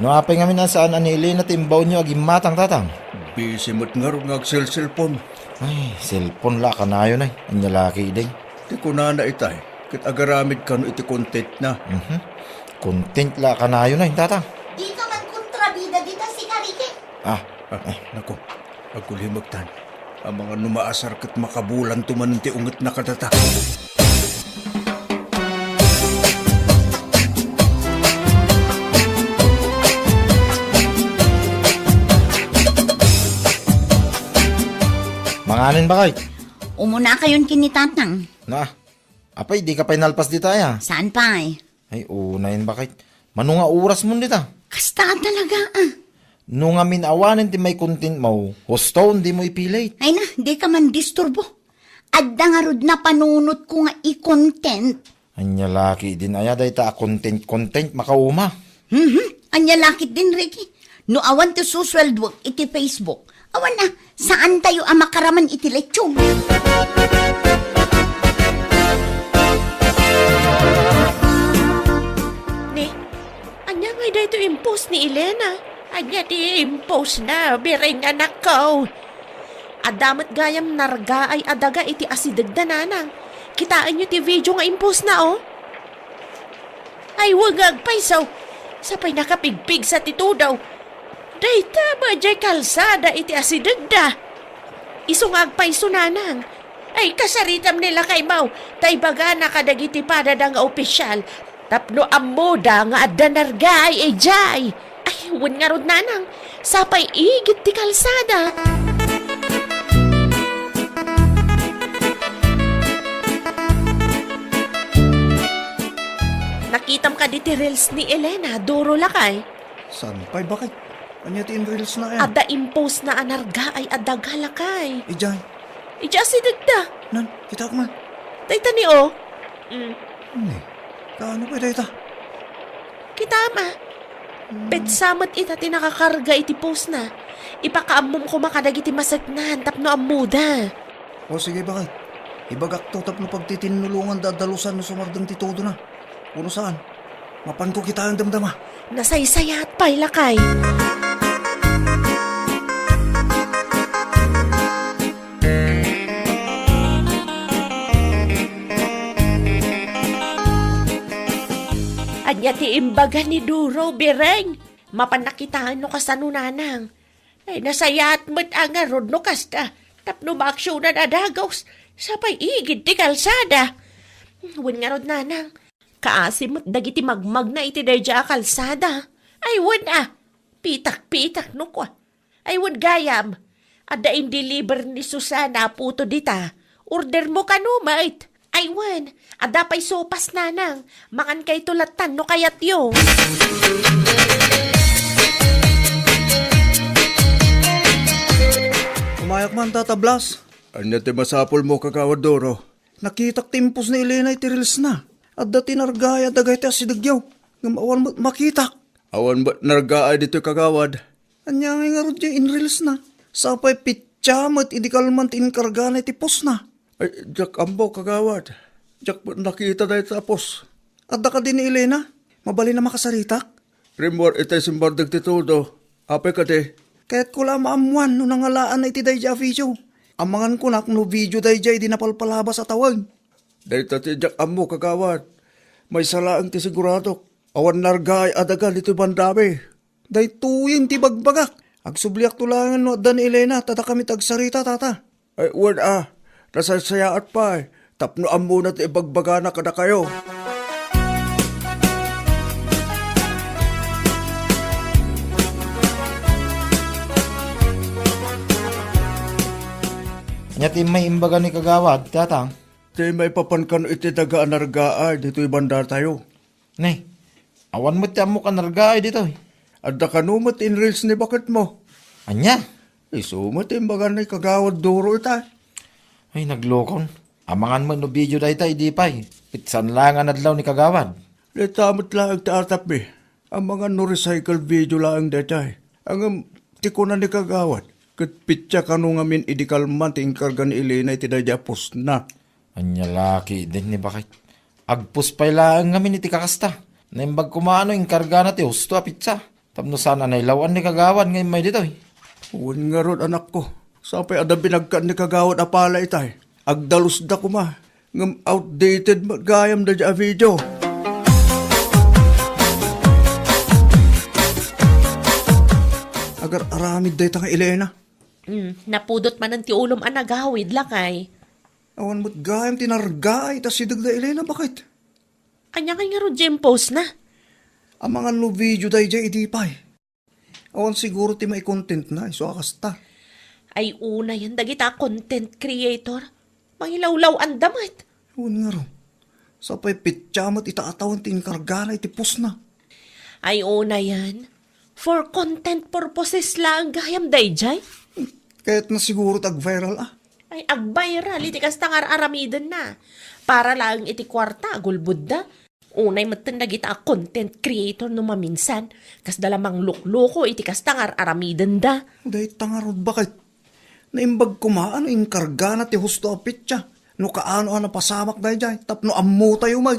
Speaker 5: Nuapay nga minasaan anili na timbaw nyo aging matang, tatang.
Speaker 3: Busy mo't nga rin ngagsil-silpon.
Speaker 5: Ay, cellphone la ka na yun ay. Ang laki din.
Speaker 3: Di ko na itay, kit agaramid ka no iti content na.
Speaker 5: Content la ka na yun ay, tatang.
Speaker 6: Di ka man kontrabida dita si Karike.
Speaker 3: Nako, agkulimagtan. Ang mga numaasar kat makabulan tuman ti unget na kadata.
Speaker 5: Manganin ba kay?
Speaker 6: Umuna kayon kinitatang.
Speaker 5: Na, apay, di ka pa'y nalpas di tayo.
Speaker 6: Saan pa
Speaker 5: Ay, unayin ba kay? Mano nga oras mo dita?
Speaker 6: Kasta talaga
Speaker 5: No nga minawanin ti may content mo, husto, hindi mo ipilit.
Speaker 6: Ay na, di ka man disturbo. Adda nga rod na panunot ko nga i-content.
Speaker 5: Anya laki din aya day ta content makauma.
Speaker 6: Anya lakit din, Ricky. No awan ti susweldo iti Facebook. Awan na, saan tayo ang makaraman iti lechong?
Speaker 4: Ni, anya nga dito impose ni Elena. Anya di impose na, biring anak ko. Adamat gayam narga ay adaga iti asidagda nanang. Kitaan nyo ti video nga impose na oh. Ay wagag paisaw. Sapay nakapigpig sa titudaw. Dayta ba jay kalsada iti asidagda. Isungag paiso nanang. Ay kasaritam nila kay Mau. Tay baga nakadagiti padada nga opisyal. Tapno amoda nga adda narga ay jay. Ay, wan nga rod nanang. Sapay igit ti kalsada. Nakitam ka di ti reels ni Elena, duro lakay.
Speaker 3: San pa'y bakit? Anya ti in reels na yan?
Speaker 4: Ada impose na anarga ay adaga lakay.
Speaker 3: Ijay,
Speaker 4: Ija si dagda.
Speaker 3: nan, kita ko man.
Speaker 4: Dayta ni o.
Speaker 3: Kaano pa dayta?
Speaker 4: Kita ma. Petsamat ita ti nakakarga iti post na. Ipakaamom ko makadag iti masagnan tapno amuda.
Speaker 3: O sige bakit? Ibagak to tapno pagtitinulungan dadalusan no sumardang ti todo na. Kuno saan? Mapan ko kita ang damdama.
Speaker 4: Nasaysayat pa'y lakay. Anya ti imbaga ni Duro, bireng. Mapanakitaan no kasanunanang. Ay nasayat mo't ang arod no kasta. Tapno maaksyonan adagaws. Sapay igid ti kalsada. Wan nga rod nanang. Kaasim mo't dagiti magmag na iti dayja kalsada. Ay wan Pitak-pitak no ko. Ay wad gayam. Ada in deliver ni Susana puto dita. Order mo ka no, mate. Ay wan, ada pa'y sopas nanang. Makan kay tulatan no kayat yung.
Speaker 3: Umayak man, Tata Blas. Anya ti masapol mo, Kagawad Doro. Nakitak timpos ni Elena iti reels na. At dati nargaya dagay ti asidagyaw. Ngam awan mo makitak. Awan ba nargaya dito, Kagawad? Anya nga rod in reels na. Sapay pityamat idikalman ti inkarga na iti pos na. Ay, Jack ambo, Kagawad. Jack nakita dahil tapos. At da ka din ni Elena. Mabali na makasaritak. Rimwar itay simbardag ti todo. Ape ka de. Kaya't ko lang maamuan no nangalaan na iti dayja video. Amangan ko na kung no video dayja di napalpalabas sa tawag. Dahil tati Jack ambo, Kagawad. May salaang ti sigurado. Awan nargay adagal ito bandami. Dahil tuyin ti bagbagak. Agsubliak tulangan no dan Elena tata kami tagsarita tata. Ay word nasasayaat pa eh. Tapno ambo na ti ibagbaga na kada kayo.
Speaker 5: Nyati may imbaga ni Kagawad, tatang.
Speaker 3: Di may papankan iti daga anargaay dito ibanda tayo.
Speaker 5: Nay, awan mo ti amo ka nargaay dito.
Speaker 3: At da kanumat in reels ni bakit mo.
Speaker 5: Anya?
Speaker 3: Isumat imbaga ni Kagawad Doro ita.
Speaker 5: Ay, naglokon. Amangan mo no video dahi tayo di pa'y. Pitsan lang ang adlaw ni Kagawad.
Speaker 3: Letamot lang ang taatap eh. Ang mga no recycle video lang datay. Ang tikunan ni Kagawad. Kat pitya kanu ngamin idikalman ti inkarga ni Elena iti dadya pos na.
Speaker 5: Anya laki din ni bakit. Agpus pa'y lang ngamin iti kakasta. Naimbag kumano inkarga na ti husto a pitsa. Tapno sana nailawan ni Kagawad ngayon may dito eh.
Speaker 3: Uwan nga ron anak ko. Sapay ada binagkan ni Kagawad apala itay. Agdalus da kuma. Ngam outdated magayam da dya video. Agar aramid da itang Elena.
Speaker 4: Napudot man ang ti ulom ang nagawid lakay.
Speaker 3: Awan mo't gayam tinargay tas sidag da Elena bakit?
Speaker 4: Anya kay nga ro post na.
Speaker 3: Ang mga no video da dya idipay. Awan siguro ti may content na iso akasta.
Speaker 4: Ay una yan dagita content creator. Mangilawlaw ang damat.
Speaker 3: Awan nga ron. Sapay pityamat itaatawan ti inkarga na itipos na.
Speaker 4: Ay una yan. For content purposes lang gayam dayjay.
Speaker 3: Kaya't na siguro tag-viral
Speaker 4: Ay ag-viral iti kastangar aramidan na. Para lang iti kwarta gulbud da. Unay matan dagita content creator no maminsan. Kas dalamang lukloko iti kastangar aramidan da.
Speaker 3: Dahil tangarod bakit? Naimbag kumaan inkarga na ti husto apit siya. No kaano na pasamak dahil dyan. Tapno ammo tayo mag.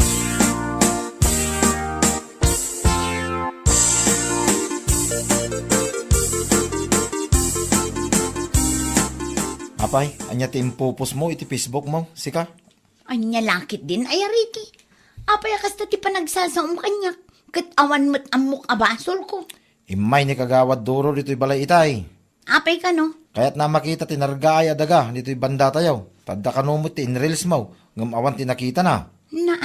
Speaker 5: Apay, anya ti impupos mo iti Facebook mo, sika?
Speaker 6: Anya lakit din, ay ariti. Apay kasta ti panagsasaom kanyak. Kat awan mo't amok abasol ko.
Speaker 5: Imay ni Kagawad Duro dito'y balay itay.
Speaker 6: Apay ka no?
Speaker 5: Kaya't na makita tinargaay adaga dito'y banda tayo. Tadda kanumot ti inreels mo, ngam awan tinakita na.
Speaker 6: Na,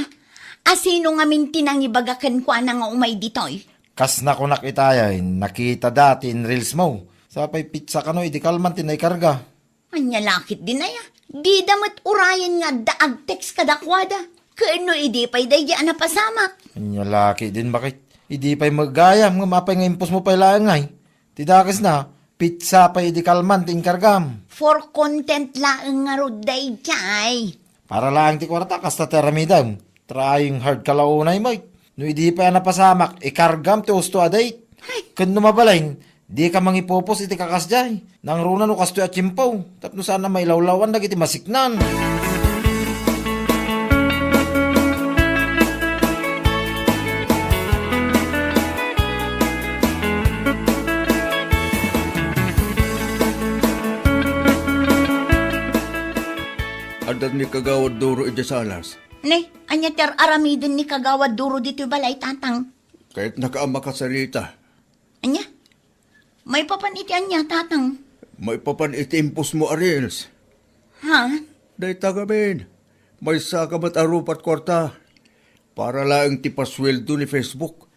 Speaker 6: asino nga min tinangibagakan ko na nga umay ditoy?
Speaker 5: Kas na kunak itay, nakita dati inreels mo. Sapay pizza kano, idikalman tinaykarga.
Speaker 6: Anya lakit din ay Di damat urayan nga daag text kadakwada. Kaano idi pa'y daya na pasamak.
Speaker 5: Anya laki din bakit? Idi pa'y magayam, nga mapay nga impos mo pa'y laangay. Tidakis na, pizza pa'y idikalman tinkargam.
Speaker 6: For content lang nga ro dayjay.
Speaker 5: Para lang ti kwarta, kasta teramidam. Trying hard kalaunay mo. No idi pa napasamak, ikargam ti usto aday. Kun numabalain, di ka mangipopos iti kakasjay. Nang runa no kasto at chimpaw. Tapno sana may lawlawan na iti masiknan.
Speaker 3: Adat ni Kagawad Duro iti salas.
Speaker 6: Ne, anya ter aramidin ni Kagawad Duro dito balay tatang.
Speaker 3: Kahit nakaama ka sarita.
Speaker 6: Anya? May papaniti anya tatang.
Speaker 3: May papan itimpos mo arils.
Speaker 6: Ha?
Speaker 3: Day tagamin. May sakamat arupat kwarta. Para lang ti pasweldo ni Facebook.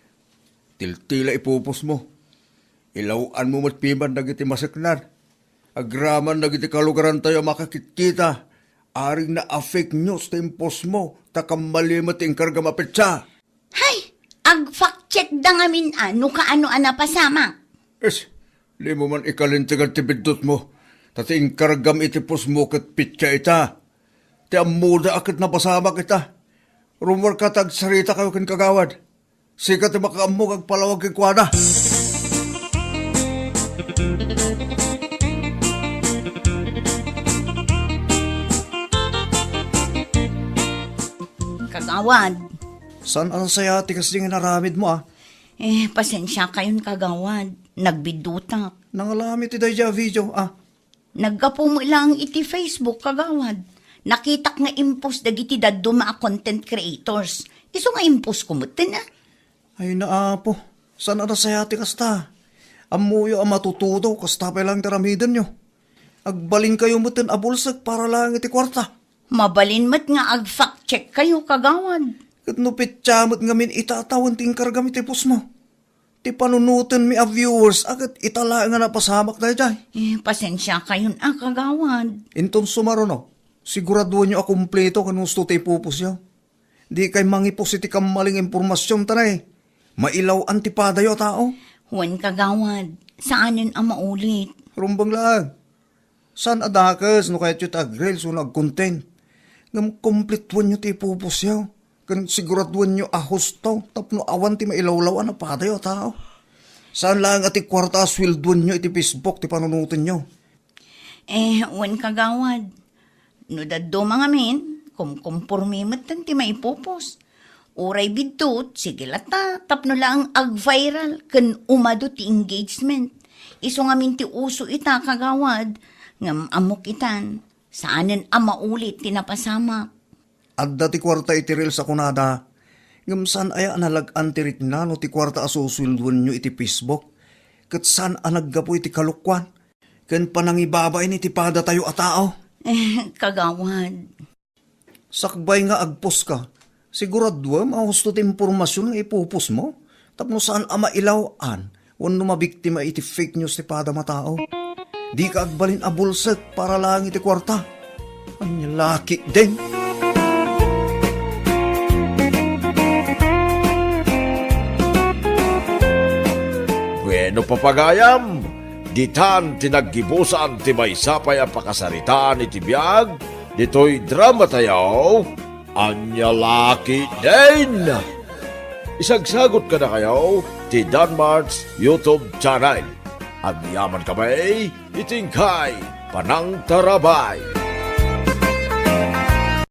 Speaker 3: Tiltila ipupos mo. Ilawaan mo matpiman na iti masaknan. Agraman na iti kalugaran tayo makakitkita. Aring na fake news tempos mo. Takamalimat yung karga mapitsa.
Speaker 6: Hay, ag-fact check da ngamin ano kaano ana pasama.
Speaker 3: Es, di mo man ikalintigan ti bidot mo. Tati yung kargam iti pos mo kat pitsa ita. Ti amuda akit na pasama kita. Rumor ka tag sarita kayo kin kagawad. Sikat ti makaamog ag palawag kikwada.
Speaker 6: Kagawad.
Speaker 3: San ang sayati kasi nga naramid mo ah?
Speaker 6: Pasensya kayon kagawad. Nagbidutak.
Speaker 3: Nangalamit ti dayja video ah.
Speaker 6: Naggapo mo lang iti Facebook kagawad. Nakitak nga impos dagiti daddo mga content creators. Iso nga impos kumutin ah.
Speaker 3: Ay naapo, san ang sayati kasta? Amuyo ang matutudo kasta pa lang taramidan nyo. Agbalin kayo mutin abulsag para lang iti kwarta.
Speaker 6: Mabalin mat nga ag-fact check kayo kagawad.
Speaker 3: Kat nupit chamot ngamin itatawan ting kargam iti pos mo. Ti panunutin mi a viewers agad itala nga napasamak na dyan.
Speaker 6: Pasensya kayon kagawad.
Speaker 3: Inton sumaro no, sigurado nyo akumpleto kanusto ti pupos yaw. Di kay mangipos iti kamaling impormasyon tanay. Mailaw antipadayo tao.
Speaker 6: Huwag kagawad. Saanin ang maulit?
Speaker 3: Rumbang lang. San adakas no kahit yung tagrel so nag-content. Ngam kompletuan nyo ti pupos yaw. Kan siguraduan nyo ahusto tapno awan ti mailawlawan na padayo tao. Saan lang ati kwarta aswilduan nyo iti Facebook ti panunutin nyo.
Speaker 6: Huwag kagawad. No daddo mga min, kumpormimat ti maipupos. Uray bidtot, sige lata, tapno lang ag-viral, kan umado ti engagement. Iso nga min ti uso ita kagawad, ngam amok itan, saanin ang maulit tinapasama.
Speaker 3: Adda ti kwarta iti reel sa kunada. Ngam saan aya nalag-an ti ritna no ti kwarta asusulduan nyo iti Facebook. Kat saan anaggapo iti kalukwan. Kan panangibabay ni ti pada tayo a tao.
Speaker 6: Kagawad.
Speaker 3: Sakbay nga agpos ka. Siguraduam ang gusto ti impormasyon nga ipupos mo. Tapno saan ama ilawan. Wano mabiktima iti fake news ti pada matao. Di ka agbalin abulsag para lang iti kwarta. Anya laki din.
Speaker 1: Bueno papagayam, ditan tinaggibusan ti may sapay ang pakasaritaan iti biyag, dito'y drama tayo, anya laki din. Isagsagot ka na kayo, ti Danmart's YouTube channel. Ang yaman kamay, itingkay, panang tarabay.